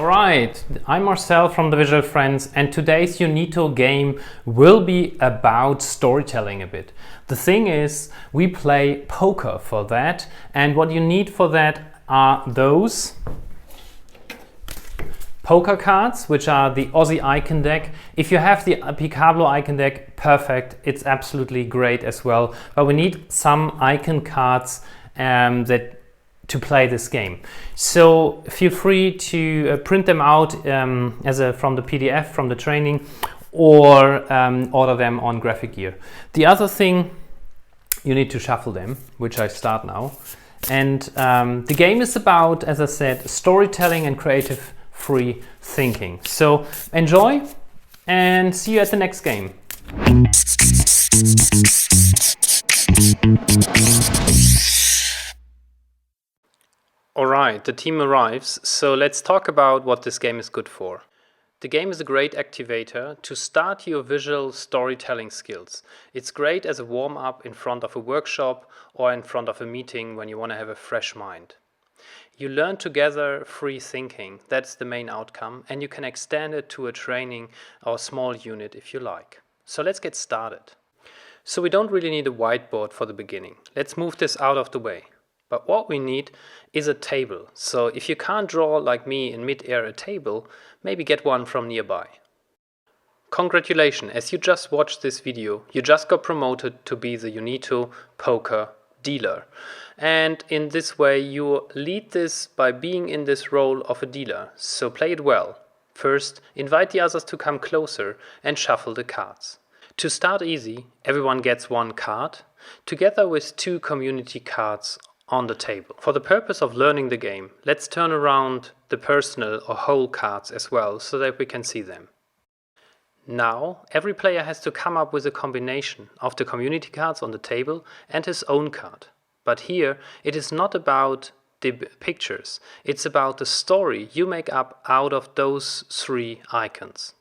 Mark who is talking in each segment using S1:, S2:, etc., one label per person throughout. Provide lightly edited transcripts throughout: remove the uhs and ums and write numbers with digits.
S1: Alright, I'm Marcel from the Visual Friends, and today's Younito game will be about storytelling a bit. The thing is, we play poker for that, and what you need for that are those poker cards, which are the Aussie Icon deck. If you have the Picablo Icon deck, perfect, it's absolutely great as well. But we need some icon cards to play this game. So feel free to print them out from the PDF from the training, or order them on Graphic Gear. The other thing, you need to shuffle them, which I start now. And the game is about, as I said, storytelling and creative free thinking. So enjoy and see you at the next game. Alright, the team arrives, so let's talk about what this game is good for. The game is a great activator to start your visual storytelling skills. It's great as a warm-up in front of a workshop or in front of a meeting when you want to have a fresh mind. You learn together free thinking, that's the main outcome, and you can extend it to a training or small unit if you like. So let's get started. So we don't really need a whiteboard for the beginning. Let's move this out of the way. But what we need is a table. So if you can't draw like me in mid-air a table, maybe get one from nearby. Congratulations, as you just watched this video, you just got promoted to be the Younito Poker Dealer. And in this way you lead this by being in this role of a dealer. So play it well. First, invite the others to come closer and shuffle the cards. To start easy, everyone gets one card, together with two community cards on the table. For the purpose of learning the game, let's turn around the personal or whole cards as well so that we can see them. Now, every player has to come up with a combination of the community cards on the table and his own card. But here, it is not about the pictures, it's about the story you make up out of those three icons.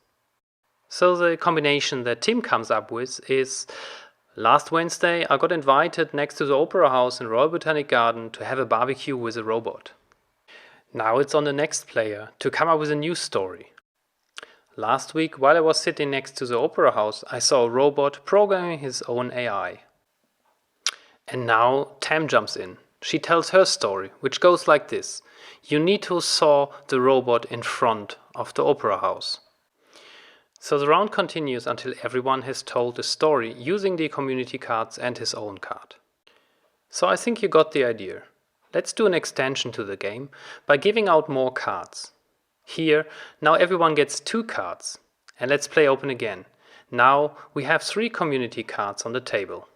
S1: So the combination that Tim comes up with is: last Wednesday, I got invited next to the Opera House in Royal Botanic Garden to have a barbecue with a robot. Now it's on the next player to come up with a new story. Last week, while I was sitting next to the Opera House, I saw a robot programming his own AI. And now Tam jumps in. She tells her story, which goes like this. Younito saw the robot in front of the Opera House. So the round continues until everyone has told a story using the community cards and his own card. So I think you got the idea. Let's do an extension to the game by giving out more cards. Here, now everyone gets two cards. And let's play open again. Now we have three community cards on the table.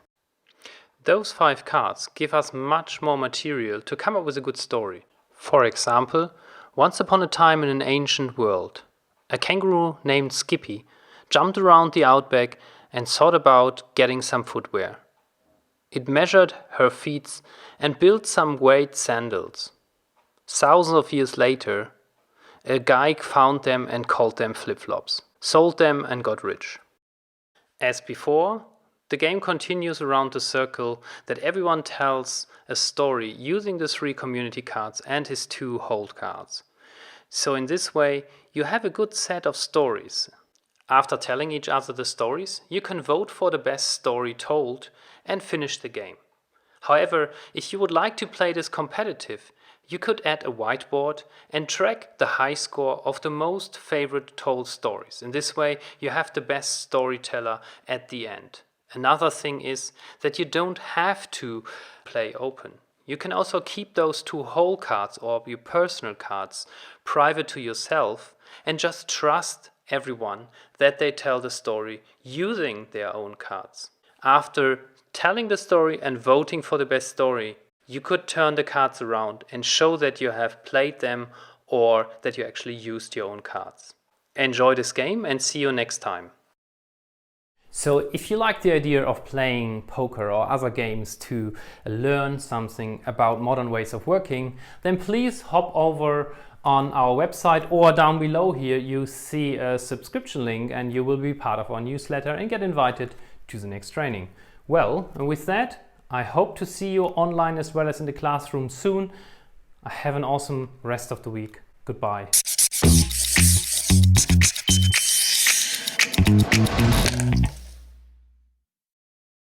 S1: Those 5 cards give us much more material to come up with a good story. For example, once upon a time in an ancient world, a kangaroo named Skippy jumped around the outback and thought about getting some footwear. It measured her feet and built some weight sandals. Thousands of years later, a guy found them and called them flip-flops, sold them and got rich. As before, the game continues around the circle that everyone tells a story using the 3 community cards and his 2 hold cards. So in this way, you have a good set of stories. After telling each other the stories, you can vote for the best story told and finish the game. However, if you would like to play this competitive, you could add a whiteboard and track the high score of the most favorite told stories. In this way, you have the best storyteller at the end. Another thing is that you don't have to play open. You can also keep those 2 whole cards or your personal cards private to yourself and just trust everyone that they tell the story using their own cards. After telling the story and voting for the best story, you could turn the cards around and show that you have played them or that you actually used your own cards. Enjoy this game and see you next time. So if you like the idea of playing poker or other games to learn something about modern ways of working, then please hop over on our website, or down below here you see a subscription link and you will be part of our newsletter and get invited to the next training. Well, and with that, I hope to see you online as well as in the classroom soon. Have an awesome rest of the week. Goodbye.